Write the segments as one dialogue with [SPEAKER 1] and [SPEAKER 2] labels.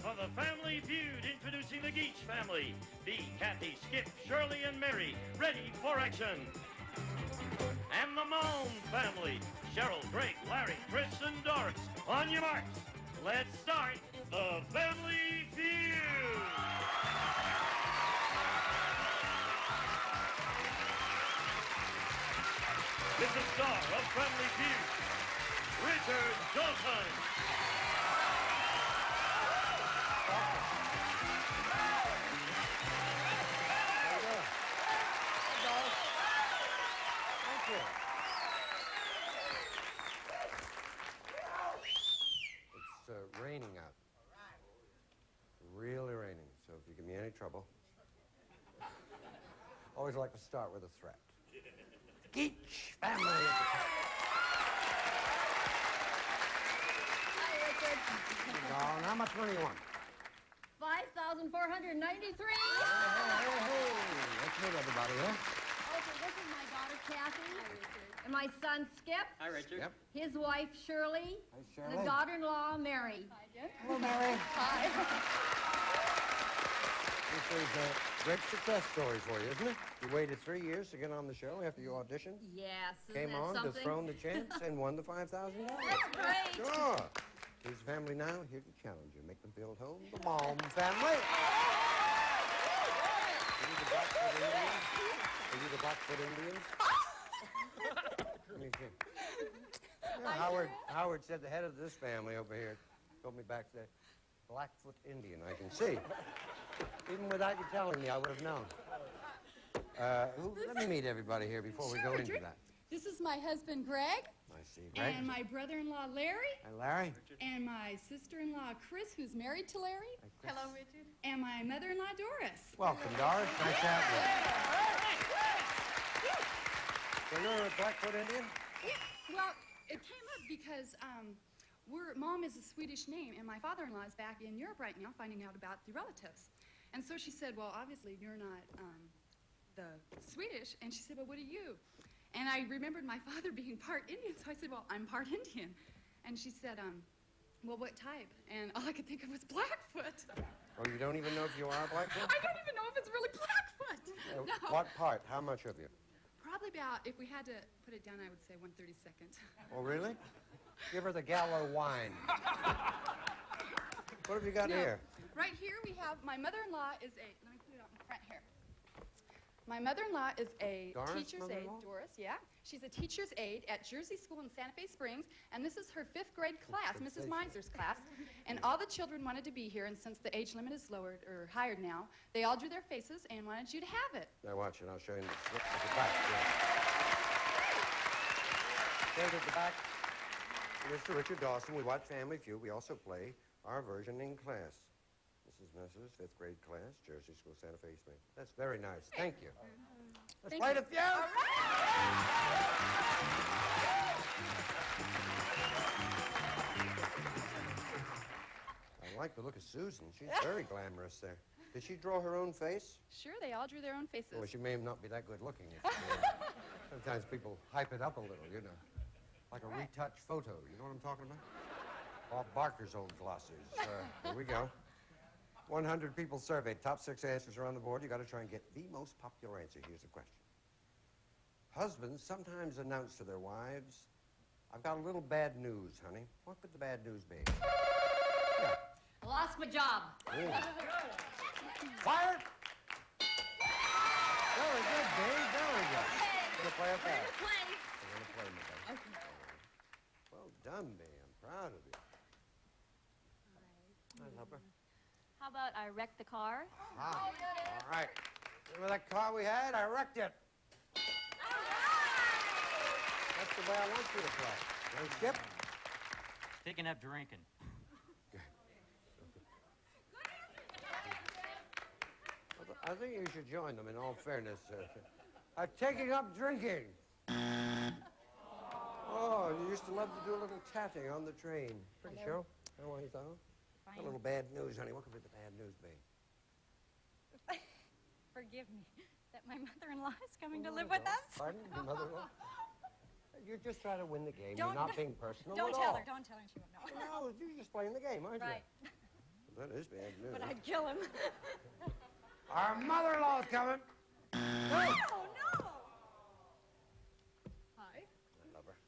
[SPEAKER 1] for the Family Feud, introducing the Geach family. Dee, Kathy, Skip, Shirley, and Mary, ready for action. And the Malm family, Cheryl, Greg, Larry, Chris, and Doris. On your marks, let's start the Family Feud. With the star of Family Feud, Richard Goodson.
[SPEAKER 2] It's raining out. Really raining, so if you give me any trouble. Always like to start with a threat. Geach family.
[SPEAKER 3] Hi, Richard.
[SPEAKER 2] And how much money you want?
[SPEAKER 3] 5,493.
[SPEAKER 2] Hey. Let's meet everybody, huh?
[SPEAKER 3] Okay, this is my daughter, Kathy. Hi, Richard. And my son, Skip.
[SPEAKER 4] Hi, Richard.
[SPEAKER 2] Yep.
[SPEAKER 3] His wife, Shirley.
[SPEAKER 2] Hi, Shirley.
[SPEAKER 3] And the daughter-in-law, Mary.
[SPEAKER 4] Hi, Jim.
[SPEAKER 2] Hello, Mary.
[SPEAKER 3] Hi.
[SPEAKER 2] This is a great success story for you, isn't it? You waited 3 years to get on the show after you auditioned.
[SPEAKER 3] Yes, isn't
[SPEAKER 2] Came
[SPEAKER 3] that
[SPEAKER 2] on,
[SPEAKER 3] something?
[SPEAKER 2] dethroned the chance, and won the $5,000.
[SPEAKER 3] That's great.
[SPEAKER 2] Sure. Here's the family now, here to challenge you. Make them feel at home. The Malm family. Are you the Blackfoot Indians? Let me see. Yeah, Howard said the head of this family over here told me back there, Blackfoot Indian, I can see. Even without you telling me, I would have known. Let me meet everybody here before we go into that.
[SPEAKER 5] This is my husband, Greg.
[SPEAKER 2] I see, Greg.
[SPEAKER 5] And my brother-in-law, Larry.
[SPEAKER 2] And Larry.
[SPEAKER 5] And my sister-in-law, Chris, who's married to Larry.
[SPEAKER 2] Hi, Chris.
[SPEAKER 4] Hello, Richard.
[SPEAKER 5] And my mother-in-law, Doris.
[SPEAKER 2] Welcome, Doris. Nice to have you. So you're a Blackfoot Indian?
[SPEAKER 5] Well, it came up because Mom is a Swedish name, and my father-in-law is back in Europe right now finding out about the relatives. And so she said, well, obviously you're not the Swedish. And she said, well, what are you? And I remembered my father being part Indian, so I said, well, I'm part Indian. And she said, well, what type? And all I could think of was Blackfoot.
[SPEAKER 2] Oh, you don't even know if you are Blackfoot?
[SPEAKER 5] I don't even know if it's really Blackfoot. No.
[SPEAKER 2] What part? How much of you?
[SPEAKER 5] Probably about, if we had to put it down, I would say 1/32.
[SPEAKER 2] Oh, really? Give her the Gallo wine. What have you got here?
[SPEAKER 5] Right here we have, my mother-in-law is a, let me put it on the front here. My mother-in-law is a
[SPEAKER 2] Doris,
[SPEAKER 5] teacher's aide,
[SPEAKER 2] mother-in-law?
[SPEAKER 5] Doris, yeah. She's a teacher's aide at Jersey School in Santa Fe Springs, and this is her 5th grade class, Mrs. Meiser's class. And all the children wanted to be here, and since the age limit is lowered, or higher now, they all drew their faces and wanted you to have it.
[SPEAKER 2] Now watch it. I'll show you at the back. There's at the back. Mr. Richard Dawson. We watch Family Feud. We also play our version in class. This is Mrs. 5th grade class, Jersey School, Santa Fe Springs. That's very nice. Thank you. Let's play the feud. All right. I like the look of Susan. She's very glamorous there. Did she draw her own face?
[SPEAKER 5] Sure, they all drew their own faces.
[SPEAKER 2] Well, she may not be that good looking. Sometimes people hype it up a little, you know. Like a retouched photo. You know what I'm talking about? Bob Barker's old glosses. Here we go. 100 people surveyed. Top 6 answers are on the board. You got to try and get the most popular answer. Here's the question. Husbands sometimes announce to their wives, I've got a little bad news, honey. What could the bad news be?
[SPEAKER 3] I lost my job.
[SPEAKER 2] Quiet! Very good, Dave. Very good. We're going to play a pass. We're going to play, my baby.
[SPEAKER 3] Okay.
[SPEAKER 2] Well done, Bea. I'm proud of you. I'll help her.
[SPEAKER 6] How about I wrecked the car?
[SPEAKER 2] Ah, all right. Remember that car we had? I wrecked it. That's the way I want you to play. Hey, Skip?
[SPEAKER 4] Picking up drinking.
[SPEAKER 2] I think you should join them, in all fairness. Taking up drinking. Oh, you used to love to do a little chatting on the train. Pretty sure. How are you, though?
[SPEAKER 6] Fine.
[SPEAKER 2] A little bad news, honey. What could be the bad news be?
[SPEAKER 6] Forgive me. That my mother-in-law is coming to live with us.
[SPEAKER 2] Pardon? Your mother-in-law? You're just trying to win the game.
[SPEAKER 6] Don't-
[SPEAKER 2] You're not being personal
[SPEAKER 6] Don't
[SPEAKER 2] at
[SPEAKER 6] tell
[SPEAKER 2] all.
[SPEAKER 6] her. Don't tell her. She won't know.
[SPEAKER 2] No, you're just playing the game, aren't
[SPEAKER 6] Right.
[SPEAKER 2] you? That is bad news.
[SPEAKER 6] But I'd kill him.
[SPEAKER 2] Our mother-in-law's coming.
[SPEAKER 6] Oh, no!
[SPEAKER 5] Hi.
[SPEAKER 2] I love her.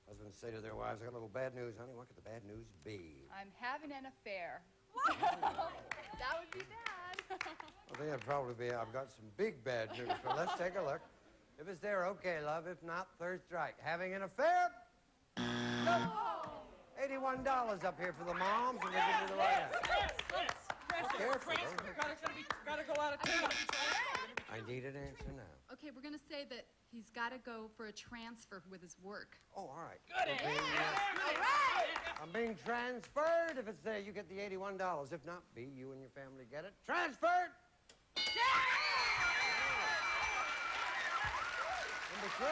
[SPEAKER 2] Husbands say to their wives, I got a little bad news, honey. What could the bad news be?
[SPEAKER 5] I'm having an affair. That would be bad.
[SPEAKER 2] I think it'd probably be, I've got some big bad news, but let's take a look. If it's there, okay, love. If not, third strike. Having an affair? No. $81 up here for the moms, and we'll give you the right answer. Careful,
[SPEAKER 7] Gotta go out of town.
[SPEAKER 2] I need an answer now.
[SPEAKER 5] Okay, we're gonna say that he's got to go for a transfer with his work.
[SPEAKER 2] Oh, all right.
[SPEAKER 7] Good answer.
[SPEAKER 2] I'm being transferred. If it's there, you get the $81. If not, B, you and your family get it. Transferred! Number 3.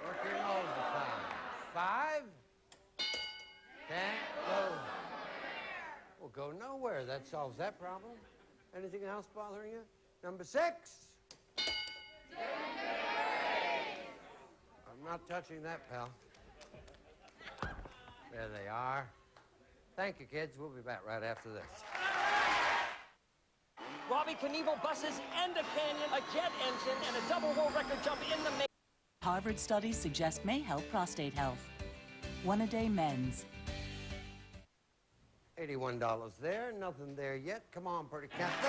[SPEAKER 2] Working overtime. 5. Can't go. Well, go nowhere. That solves that problem. Anything else bothering you? Number 6. I'm not touching that, pal. There they are. Thank you, kids. We'll be back right after this.
[SPEAKER 7] Robbie Knievel buses and a canyon, a jet engine, and a double world record jump in the main.
[SPEAKER 8] Harvard studies suggest may help prostate health. One a day men's.
[SPEAKER 2] $81 there. Nothing there yet. Come on, pretty Kathy.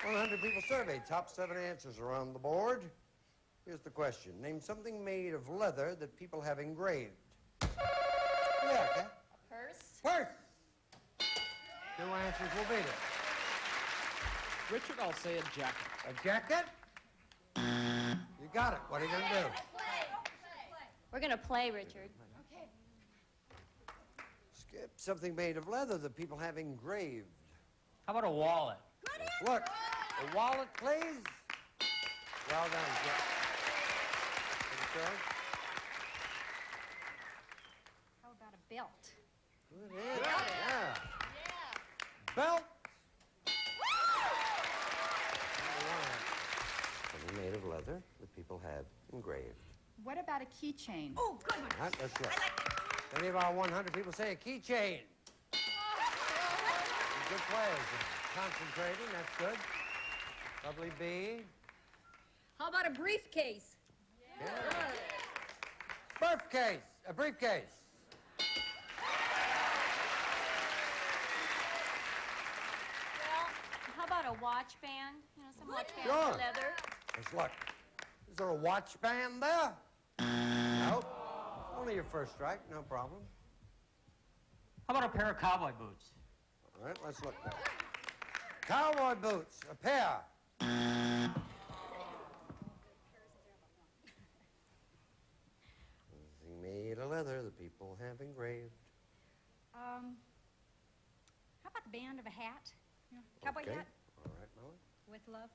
[SPEAKER 2] 100 people surveyed. Top 7 answers are on the board. Here's the question. Name something made of leather that people have engraved. Yeah, okay.
[SPEAKER 3] Purse?
[SPEAKER 2] Purse! 2 answers will beat it.
[SPEAKER 7] Richard, I'll say a jacket.
[SPEAKER 2] A jacket? You got it. What are you going to do?
[SPEAKER 6] We're gonna play, Richard.
[SPEAKER 5] Okay.
[SPEAKER 2] Skip. Something made of leather that people have engraved.
[SPEAKER 4] How about a wallet?
[SPEAKER 2] Look, a wallet, please. Well done, Skip. Okay.
[SPEAKER 6] How about a belt?
[SPEAKER 2] Good answer. Yeah. Belt. Something made of leather that people have engraved.
[SPEAKER 3] What about a keychain?
[SPEAKER 6] Oh, good one.
[SPEAKER 2] All right, let's look. Any of our 100 people say a keychain? Good players. Concentrating, that's good. Lovely B.
[SPEAKER 6] How about a briefcase?
[SPEAKER 2] Yeah. Briefcase. A briefcase.
[SPEAKER 6] Well, how about a watch band? You know, some watch band
[SPEAKER 2] Sure.
[SPEAKER 6] with leather.
[SPEAKER 2] Let's look. Is there a watch band there? Nope. Only your first strike, no problem.
[SPEAKER 4] How about a pair of cowboy boots?
[SPEAKER 2] All right, let's look there. Cowboy boots, a pair. Something made of leather that people have engraved.
[SPEAKER 6] How about the band of a hat? You know, cowboy
[SPEAKER 2] Okay.
[SPEAKER 6] hat
[SPEAKER 2] All right, Molly.
[SPEAKER 6] with love.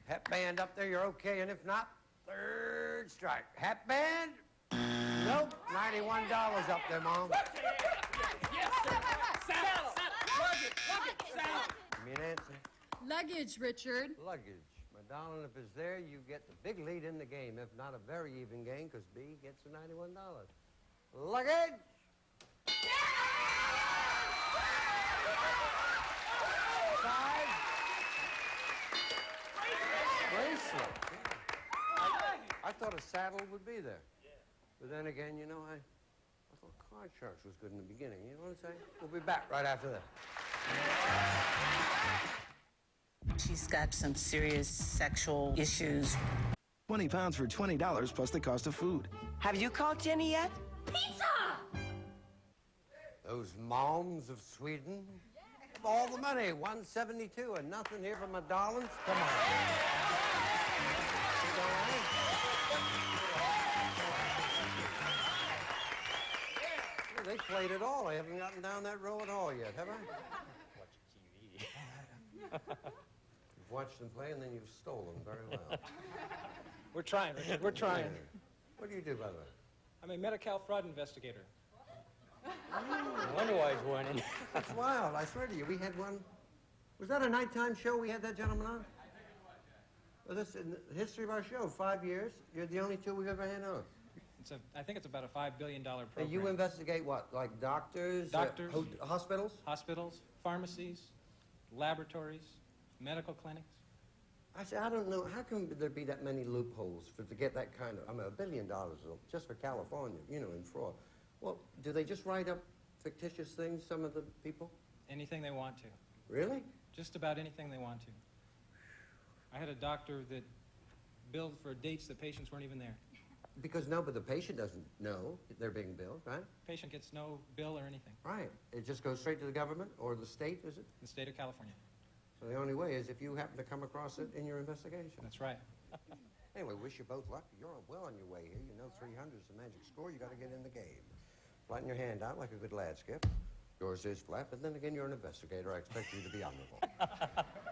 [SPEAKER 2] Hat band up there, you're okay, and if not, third strike. Hat band? Nope, $91 up there, Mom.
[SPEAKER 7] Saddle. Luggage. Saddle.
[SPEAKER 2] Give me an answer.
[SPEAKER 5] Luggage, Richard.
[SPEAKER 2] Luggage. My darling, if it's there, you get the big lead in the game. If not, a very even game, because B gets the $91. Luggage! Five. Bracelet. Yeah. I thought a saddle would be there. But then again, you know, I thought card sharks was good in the beginning. You know what I'm saying? We'll be back right after that.
[SPEAKER 8] She's got some serious sexual issues.
[SPEAKER 9] 20 pounds for $20 plus the cost of food.
[SPEAKER 7] Have you called Jenny yet?
[SPEAKER 2] Those Malms of Sweden. All the money, 172, and nothing here for my darlings. Come on. Well, they played it all. I haven't gotten down that row at all yet, have I? You've watched them play, and then you've stolen very well.
[SPEAKER 7] We're trying, Richard. We're trying.
[SPEAKER 2] What do you do, by the way?
[SPEAKER 7] I'm a Medi-Cal fraud investigator.
[SPEAKER 4] I wonder why he's winning.
[SPEAKER 2] That's wild. I swear to you, we had one. Was that a nighttime show we had that gentleman on? Well, this in the history of our show, 5 years. You're the only two we've ever had on.
[SPEAKER 10] I think it's about a $5 billion program.
[SPEAKER 2] And you investigate what? Like doctors?
[SPEAKER 10] Doctors.
[SPEAKER 2] Hospitals?
[SPEAKER 10] Hospitals, pharmacies, laboratories, medical clinics.
[SPEAKER 2] I say, I don't know. How can there be that many loopholes to get that kind of, I mean, $1 billion just for California, you know, in fraud. Well, do they just write up fictitious things, some of the people?
[SPEAKER 10] Anything they want to.
[SPEAKER 2] Really?
[SPEAKER 10] Just about anything they want to. I had a doctor that billed for dates that patients weren't even there.
[SPEAKER 2] Because no, but the patient doesn't know they're being billed, right?
[SPEAKER 10] Patient gets no bill or anything.
[SPEAKER 2] Right. It just goes straight to the government or the state, is it?
[SPEAKER 10] The state of California.
[SPEAKER 2] So the only way is if you happen to come across it in your investigation.
[SPEAKER 10] That's right.
[SPEAKER 2] Anyway, wish you both luck. You're well on your way here. You know 300 is the magic score. You got to get in the game. Flatten your hand out like a good lad, Skip. Yours is flat, but then again, you're an investigator. I expect you to be honorable.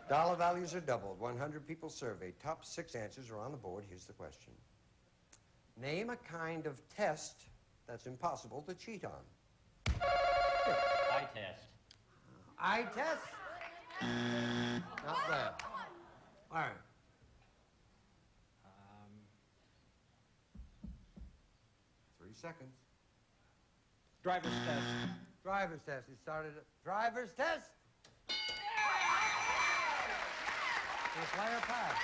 [SPEAKER 2] Dollar values are doubled. 100 people surveyed. Top 6 answers are on the board. Here's the question. Name a kind of test that's impossible to cheat on.
[SPEAKER 4] Eye test.
[SPEAKER 2] Eye test? Not bad. All right. 3 seconds.
[SPEAKER 10] Driver's test.
[SPEAKER 2] Driver's test. He started it. Driver's test. The player pass.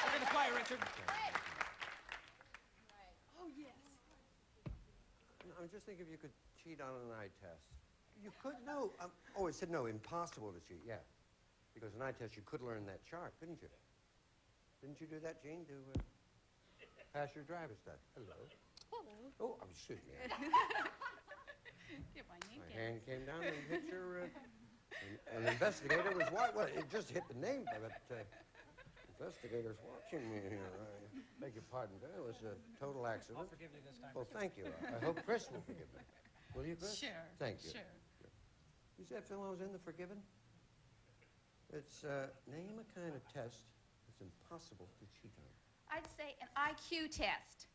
[SPEAKER 10] Look at the fire, Richard.
[SPEAKER 5] Oh, yes.
[SPEAKER 2] I'm just thinking if you could cheat on an eye test. You could, no. Oh, it said no, impossible to cheat, yeah. Because an eye test, you could learn that chart, couldn't you? Didn't you do that, Gene, to pass your driver's test? Hello.
[SPEAKER 5] Hello.
[SPEAKER 2] Oh, excuse me.
[SPEAKER 5] Get my name
[SPEAKER 2] My
[SPEAKER 5] down.
[SPEAKER 2] hand came down and hit your... an investigator was what? Well, it just hit the name, but investigator's watching me here. I beg your pardon, there was a total accident.
[SPEAKER 10] I'll forgive you this time.
[SPEAKER 2] Well, thank you. I hope Chris will forgive me. Will you, Chris?
[SPEAKER 5] Sure.
[SPEAKER 2] Thank you.
[SPEAKER 5] Sure.
[SPEAKER 2] You said Phil was in the Forgiven? It's, name a kind of test that's impossible to cheat on.
[SPEAKER 3] I'd say an IQ test.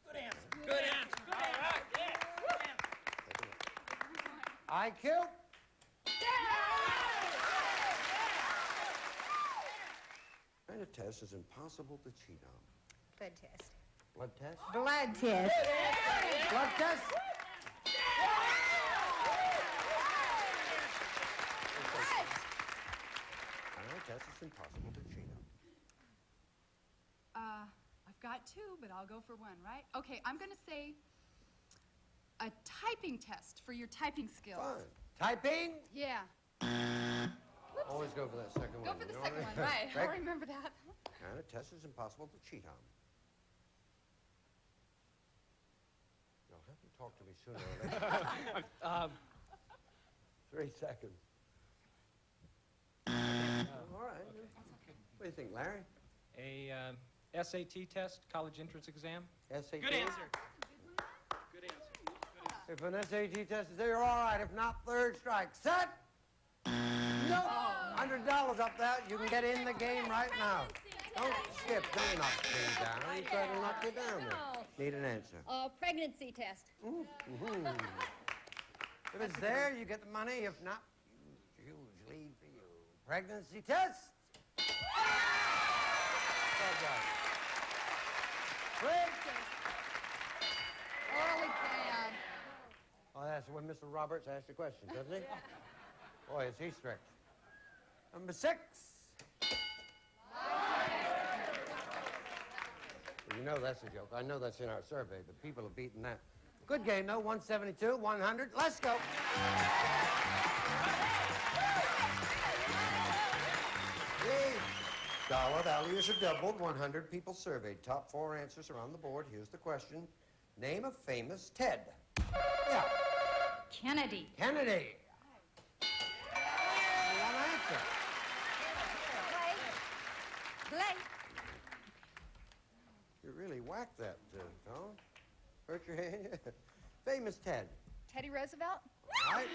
[SPEAKER 10] Good answer. Good answer. All right. Yeah. Good answer.
[SPEAKER 2] IQ? Kind of test is impossible to cheat on.
[SPEAKER 3] Blood test.
[SPEAKER 2] Blood test?
[SPEAKER 3] Blood test.
[SPEAKER 2] Blood test? Kind of test is impossible to cheat on.
[SPEAKER 5] I've got 2, but I'll go for 1, right? Okay, I'm going to say a typing test for your typing skills.
[SPEAKER 2] Fine. Typing?
[SPEAKER 5] Yeah.
[SPEAKER 2] Always go for that second
[SPEAKER 5] Go
[SPEAKER 2] one.
[SPEAKER 5] for the
[SPEAKER 2] you know
[SPEAKER 5] second
[SPEAKER 2] what I
[SPEAKER 5] one,
[SPEAKER 2] mean?
[SPEAKER 5] right. I'll remember that.
[SPEAKER 2] Kind of test is impossible to cheat on. You'll have to talk to me sooner or later. 3 seconds. All right. What do you think, Larry?
[SPEAKER 10] A SAT test, college entrance exam.
[SPEAKER 2] SAT?
[SPEAKER 10] Good answer. Good answer.
[SPEAKER 2] If an SAT test is there, you're all right. If not, 3rd strike. Set! No! $100 up there. You can get in the game right now. Don't skip. Don't knock me down. He's trying to knock you down there. Need an answer.
[SPEAKER 3] Pregnancy test.
[SPEAKER 2] Mhm. If it's there, you get the money. If not, huge lead for you. Pregnancy test. Well done. Great.
[SPEAKER 5] Early plan.
[SPEAKER 2] Oh, that's when Mr. Roberts asks the question, doesn't he? Boy, is he strict. Number 6. Well, you know that's a joke. I know that's in our survey, but people have beaten that. Good game, though. 172, 100. Let's go. The dollar values have doubled. 100 people surveyed. Top 4 answers are on the board. Here's the question. Name a famous Ted. Yeah.
[SPEAKER 6] Kennedy.
[SPEAKER 2] Kennedy. One answer.
[SPEAKER 3] Blake.
[SPEAKER 2] You really whacked that, Tom. Hurt your hand? Famous Ted.
[SPEAKER 5] Teddy Roosevelt?
[SPEAKER 2] All right.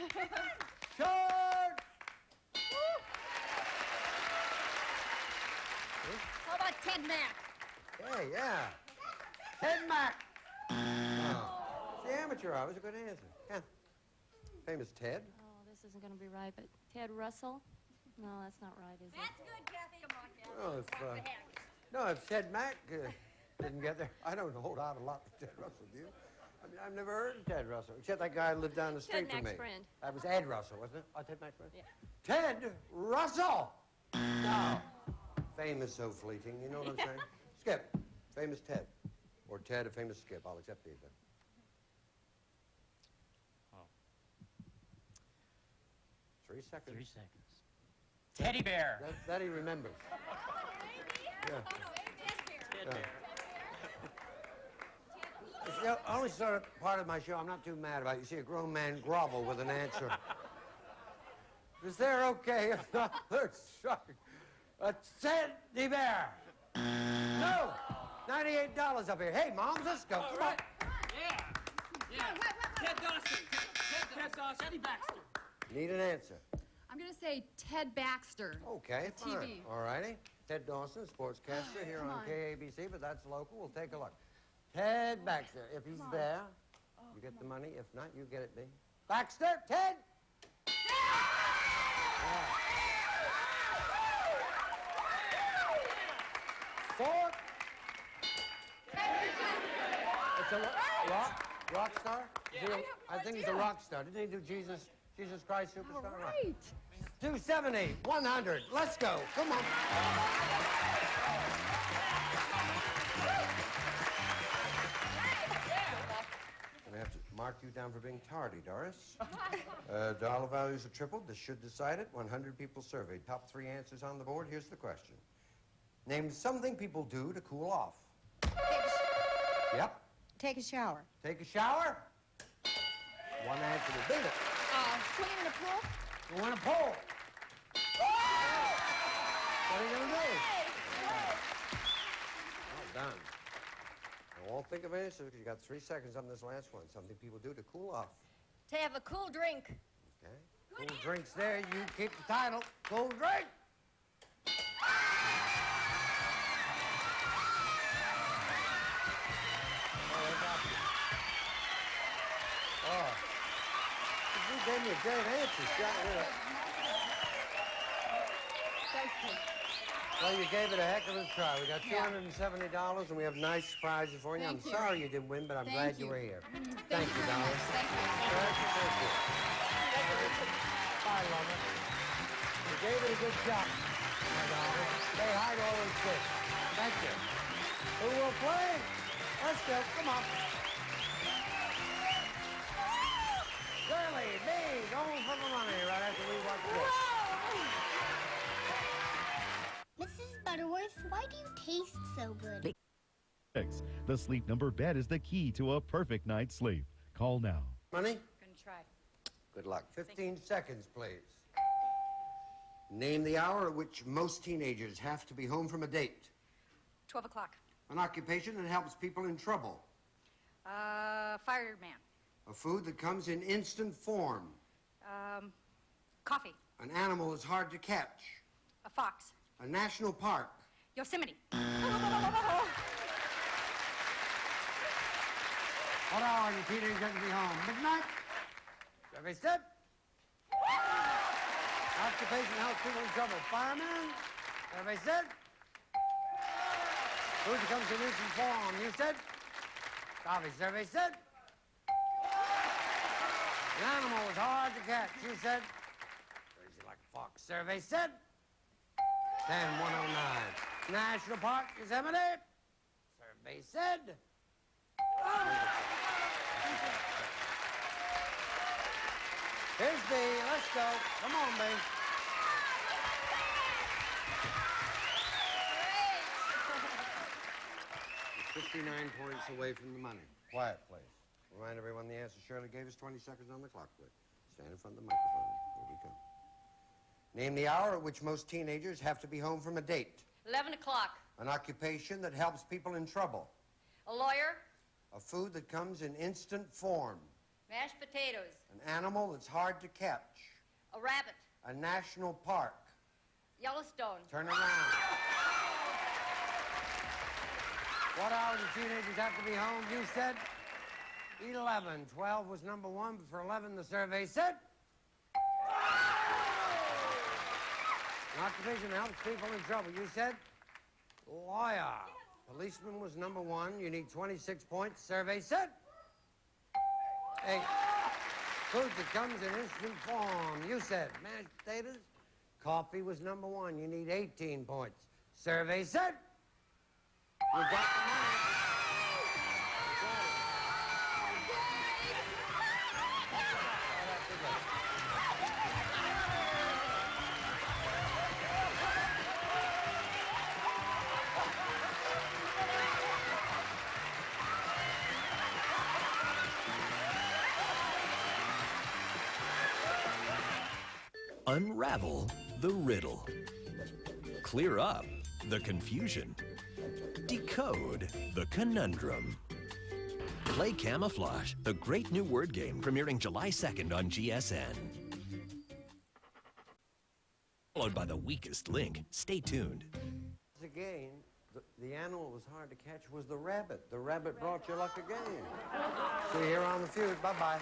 [SPEAKER 2] Charge!
[SPEAKER 3] How about Ted Mack?
[SPEAKER 2] Yeah, yeah. Ted Mack. Oh. The amateur hour was a good answer. Yeah. Famous Ted.
[SPEAKER 11] Oh, this isn't going to be right, but Ted Russell?
[SPEAKER 6] No, that's not right, is it?
[SPEAKER 3] That's good, Kathy. Come on, Kathy.
[SPEAKER 2] No, if Ted Mack didn't get there, I don't hold out a lot to Ted Russell, do you? I mean, I've never heard of Ted Russell, except that guy who lived down the street from me.
[SPEAKER 3] Mack's friend.
[SPEAKER 2] That was Ed Russell, wasn't it? Oh, Ted Mack's friend?
[SPEAKER 3] Yeah.
[SPEAKER 2] Ted Russell! No. Fame is so fleeting, you know what I'm saying? Skip, famous Ted. Or Ted, a famous Skip. I'll accept either.
[SPEAKER 4] Oh.
[SPEAKER 2] 3 seconds.
[SPEAKER 4] 3 seconds. Teddy bear.
[SPEAKER 2] That he remembers. Yeah.
[SPEAKER 4] Teddy bear.
[SPEAKER 2] It's the only sort of part of my show I'm not too mad about. You see a grown man grovel with an answer. Is there okay if not they're sorry? A teddy bear. No! $98 up here. Hey, Moms, let's go. Come on.
[SPEAKER 7] Yeah. Ted Dawson. Ted Dawson. Teddy Baxter.
[SPEAKER 2] Need an answer.
[SPEAKER 5] I'm going to say Ted Baxter.
[SPEAKER 2] Okay,
[SPEAKER 5] The
[SPEAKER 2] fine.
[SPEAKER 5] TV.
[SPEAKER 2] All righty. Ted Dawson, sportscaster here
[SPEAKER 5] Come
[SPEAKER 2] on
[SPEAKER 5] on.
[SPEAKER 2] KABC, but that's local. We'll take a look. Ted Baxter. If he's there, you get the money. If not, you get it, B. Baxter, Ted! Yeah. 4. It's a rock star? I think he's a rock star. Didn't he do Jesus Christ Superstar?
[SPEAKER 5] All right.
[SPEAKER 2] 270, 100. Let's go. Come on. I'm going to have to mark you down for being tardy, Doris. Dollar values are tripled. This should decide it. 100 people surveyed. Top 3 answers on the board. Here's the question. Name something people do to cool off. Yep.
[SPEAKER 6] Take a shower.
[SPEAKER 2] Take a shower. One answer will beat it.
[SPEAKER 3] Swimming in a pool?
[SPEAKER 2] Go in a pool. What are you going to do? Well done. I won't think of answers because you got 3 seconds on this last one. Something people do to cool off.
[SPEAKER 3] To have a cool drink.
[SPEAKER 2] Okay. Cool drinks there. You keep the title. Cool drink. Oh. You gave me a great answer, Scott. Well, you gave it a heck of a try. We got $270, and we have nice prizes for you. I'm sorry you didn't win, but I'm glad you were here. Thank you, Dollar.
[SPEAKER 5] Thank you.
[SPEAKER 2] Thank you. Bye, lover. You gave it a good shot, my daughter. Say hi to all those kids. Thank you. Who will play? Let's go. Come on. Shirley, me, going for the money right after we watch this.
[SPEAKER 11] Mrs. Butterworth, why do you taste so good?
[SPEAKER 12] The Sleep Number bed is the key to a perfect night's sleep. Call now.
[SPEAKER 2] Money?
[SPEAKER 3] Gonna try.
[SPEAKER 2] Good luck. 15 seconds, please. Name the hour at which most teenagers have to be home from a date.
[SPEAKER 3] 12 o'clock.
[SPEAKER 2] An occupation that helps people in trouble.
[SPEAKER 3] Fireman.
[SPEAKER 2] A food that comes in instant form.
[SPEAKER 3] Coffee.
[SPEAKER 2] An animal that's hard to catch.
[SPEAKER 3] A fox.
[SPEAKER 2] A national park.
[SPEAKER 3] Yosemite.
[SPEAKER 2] What hour are you teenagers have to be home? Midnight? Survey said. Occupation helps people in trouble. Fireman? Survey said. Food that comes in instant form. You said. Coffee. Survey said. An animal is hard to catch. You said. Crazy like a fox. Survey said. 10-109. National Park, Yosemite. Survey said. Here's B. Let's go. Come on, B. 59 points away from the money. Quiet, please. Remind everyone the answer Shirley gave us. 20 seconds on the clock, please. Stand in front of the microphone. Here we go. Name the hour at which most teenagers have to be home from a date.
[SPEAKER 3] 11 o'clock.
[SPEAKER 2] An occupation that helps people in trouble.
[SPEAKER 3] A lawyer.
[SPEAKER 2] A food that comes in instant form.
[SPEAKER 3] Mashed potatoes.
[SPEAKER 2] An animal that's hard to catch.
[SPEAKER 3] A rabbit.
[SPEAKER 2] A national park.
[SPEAKER 3] Yellowstone.
[SPEAKER 2] Turn around. What hour do teenagers have to be home? You said 11. 12 was number 1, but for 11 the survey said. Occupation helps people in trouble. You said lawyer. Policeman was number 1. You need 26 points. Survey said 8. Food that comes in instant form. You said mashed potatoes. Coffee was number 1. You need 18 points. Survey said you got the money.
[SPEAKER 13] Unravel the riddle. Clear up the confusion. Decode the conundrum. Play Camouflage, the great new word game premiering July 2nd on GSN. Followed by the weakest link. Stay tuned.
[SPEAKER 2] Again, the animal that was hard to catch was the rabbit. The rabbit brought you luck again. See you here on the Feud. Bye-bye.